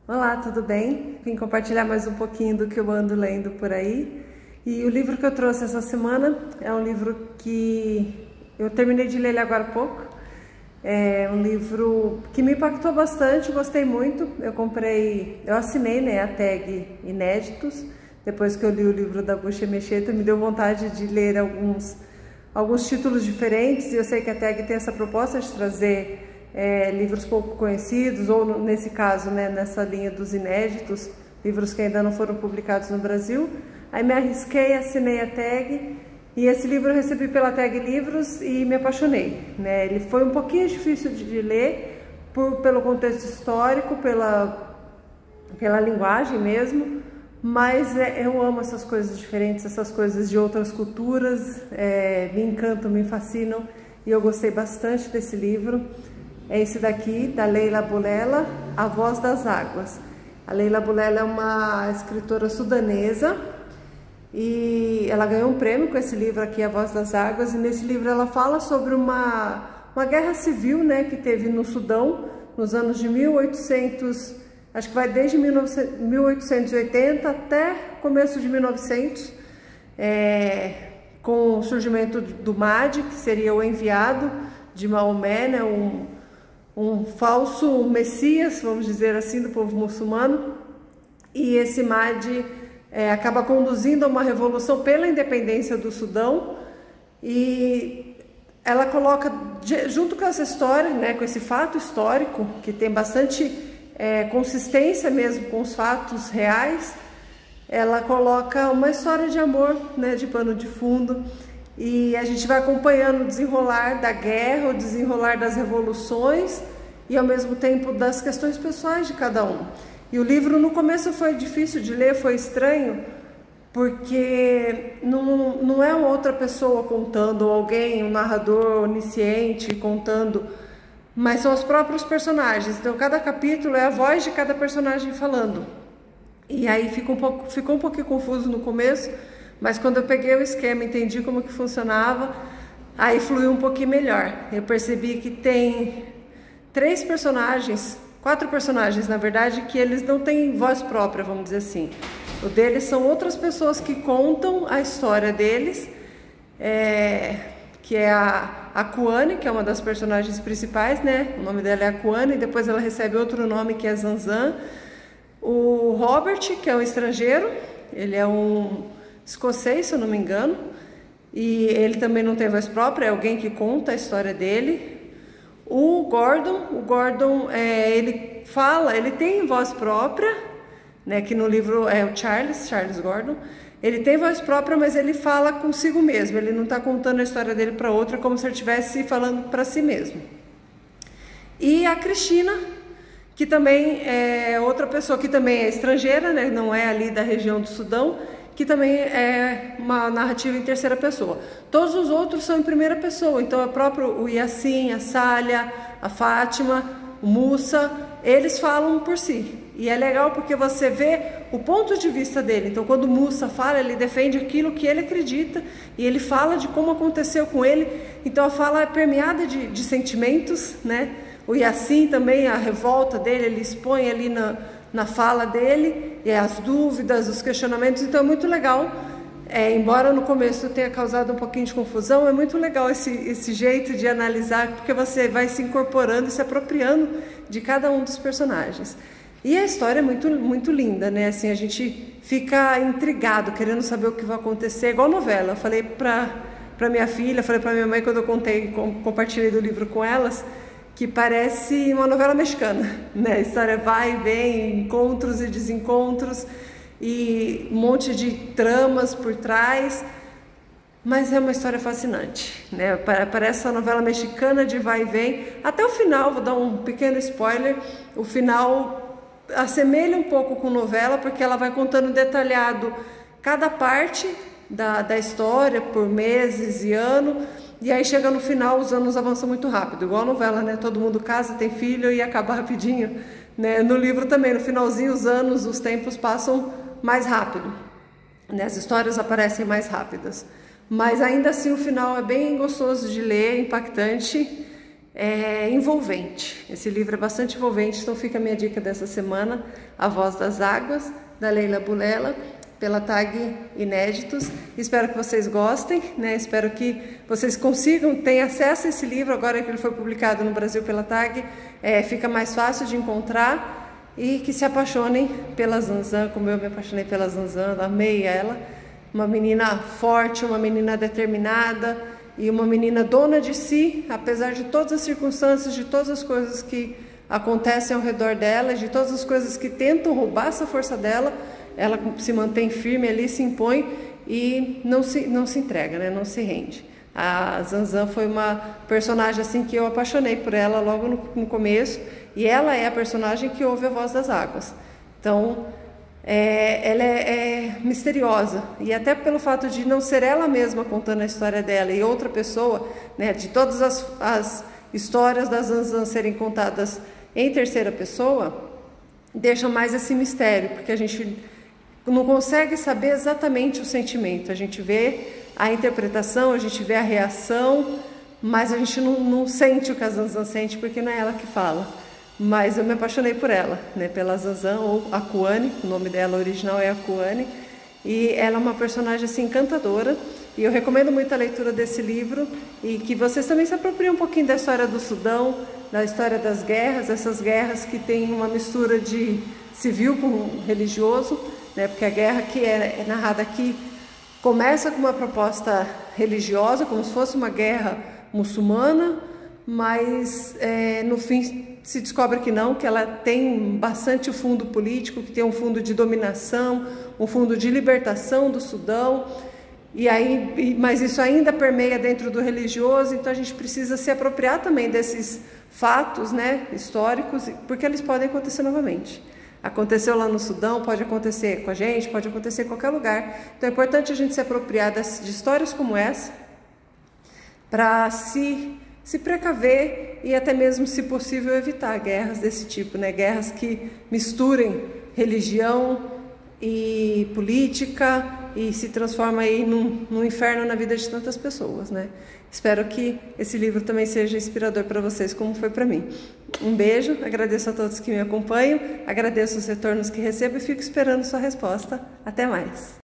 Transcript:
Olá, tudo bem? Vim compartilhar mais um pouquinho do que eu ando lendo por aí. E o livro que eu trouxe essa semana é um livro que eu terminei de ler ele agora há pouco. É um livro que me impactou bastante, gostei muito. Eu assinei, né, a tag Inéditos. Depois que eu li o livro da Bucha Mecheta, me deu vontade de ler alguns títulos diferentes. E eu sei que a tag tem essa proposta de trazer livros pouco conhecidos, ou nesse caso, né, nessa linha dos inéditos, livros que ainda não foram publicados no Brasil. Aí me arrisquei, assinei a tag, e esse livro eu recebi pela tag Livros e me apaixonei, né? Ele foi um pouquinho difícil de ler, pelo contexto histórico, pela linguagem mesmo, mas eu amo essas coisas diferentes, essas coisas de outras culturas, me encantam, me fascinam, e eu gostei bastante desse livro. É esse daqui, da Leila Boulela, A Voz das Águas. A Leila Boulela é uma escritora sudanesa e ela ganhou um prêmio com esse livro aqui, A Voz das Águas, e nesse livro ela fala sobre uma guerra civil, né, que teve no Sudão nos anos de 1800, acho que vai desde 1880 até começo de 1900, com o surgimento do Mahdi, que seria o enviado de Maomé, né, um falso messias, vamos dizer assim, do povo muçulmano, e esse Mahdi acaba conduzindo a uma revolução pela independência do Sudão, e ela coloca, junto com essa história, né, com esse fato histórico, que tem bastante consistência mesmo com os fatos reais, ela coloca uma história de amor, né, de pano de fundo, e a gente vai acompanhando o desenrolar da guerra, o desenrolar das revoluções e ao mesmo tempo das questões pessoais de cada um. E o livro no começo foi difícil de ler, foi estranho, porque não é uma outra pessoa contando, ou alguém, um narrador onisciente contando, mas são os próprios personagens. Então cada capítulo é a voz de cada personagem falando. E aí ficou um pouquinho confuso no começo, mas quando eu peguei o esquema, entendi como que funcionava, aí fluiu um pouquinho melhor. Eu percebi que tem quatro personagens, na verdade, que eles não têm voz própria, vamos dizer assim. O deles são outras pessoas que contam a história deles, que é a Kuane, que é uma das personagens principais, né? O nome dela é a Kuane, e depois ela recebe outro nome que é Zanzan. O Robert, que é um estrangeiro, ele é um escocês, se eu não me engano, e ele também não tem voz própria, é alguém que conta a história dele. O Gordon, ele tem voz própria, né, que no livro é o Charles Gordon. Ele tem voz própria, mas ele fala consigo mesmo, ele não está contando a história dele para outra, como se ele estivesse falando para si mesmo. E a Cristina, que também é outra pessoa que também é estrangeira, né, não é ali da região do Sudão, que também é uma narrativa em terceira pessoa. Todos os outros são em primeira pessoa, então é próprio o Yassin, a Sália, a Fátima, o Mussa, eles falam por si. E é legal porque você vê o ponto de vista dele. Então quando o Mussa fala, ele defende aquilo que ele acredita, e ele fala de como aconteceu com ele, então a fala é permeada de sentimentos, né? O Yassin também, a revolta dele, ele expõe ali na fala dele, e as dúvidas, os questionamentos, então é muito legal. Embora no começo tenha causado um pouquinho de confusão, é muito legal esse jeito de analisar, porque você vai se incorporando e se apropriando de cada um dos personagens. E a história é muito, muito linda, né? Assim, a gente fica intrigado, querendo saber o que vai acontecer, igual novela. Eu falei pra minha filha, falei pra minha mãe quando eu compartilhei do livro com elas, que parece uma novela mexicana, né? A história vai e vem, encontros e desencontros, e um monte de tramas por trás, mas é uma história fascinante, né? Parece uma novela mexicana de vai e vem, até o final. Vou dar um pequeno spoiler, o final assemelha um pouco com novela, porque ela vai contando detalhado cada parte da história, por meses e ano, e aí chega no final, os anos avançam muito rápido, igual a novela, né? Todo mundo casa, tem filho e acaba rapidinho, né? No livro também, no finalzinho, os anos, os tempos passam mais rápido, né? As histórias aparecem mais rápidas, mas ainda assim o final é bem gostoso de ler, impactante. envolvente. Esse livro é bastante envolvente, então fica a minha dica dessa semana, A Voz das Águas, da Leila Bulela, pela TAG Inéditos. Espero que vocês gostem, né? Espero que vocês consigam ter acesso a esse livro, agora que ele foi publicado no Brasil pela TAG, fica mais fácil de encontrar, e que se apaixonem pela Zanzan, como eu me apaixonei pela Zanzan, amei ela, uma menina forte, uma menina determinada, e uma menina dona de si, apesar de todas as circunstâncias, de todas as coisas que acontecem ao redor dela, de todas as coisas que tentam roubar essa força dela, ela se mantém firme ali, se impõe e não se entrega, né? Não se rende. A Zanzan foi uma personagem assim que eu apaixonei por ela logo no começo, e ela é a personagem que ouve a voz das águas. Então, ela é misteriosa, e até pelo fato de não ser ela mesma contando a história dela e outra pessoa, né, de todas as histórias da Zanzan serem contadas em terceira pessoa, deixa mais esse mistério, porque a gente não consegue saber exatamente o sentimento. A gente vê a interpretação, a gente vê a reação, mas a gente não sente o que a Zanzan sente, porque não é ela que fala. Mas eu me apaixonei por ela, né, pela Zanzan, ou Akuane, o nome dela original é Akuane, e ela é uma personagem assim encantadora, e eu recomendo muito a leitura desse livro, e que vocês também se apropriem um pouquinho da história do Sudão, da história das guerras, essas guerras que tem uma mistura de civil com religioso, né, porque a guerra que é narrada aqui começa com uma proposta religiosa, como se fosse uma guerra muçulmana, mas no fim se descobre que não, que ela tem bastante fundo político, que tem um fundo de dominação, um fundo de libertação do Sudão, mas isso ainda permeia dentro do religioso, então a gente precisa se apropriar também desses fatos, né, históricos, porque eles podem acontecer novamente. Aconteceu lá no Sudão, pode acontecer com a gente, pode acontecer em qualquer lugar. Então é importante a gente se apropriar de histórias como essa, para se precaver e até mesmo, se possível, evitar guerras desse tipo, né? Guerras que misturem religião e política e se transformam aí num inferno na vida de tantas pessoas, né? Espero que esse livro também seja inspirador para vocês, como foi para mim. Um beijo, agradeço a todos que me acompanham, agradeço os retornos que recebo e fico esperando sua resposta. Até mais!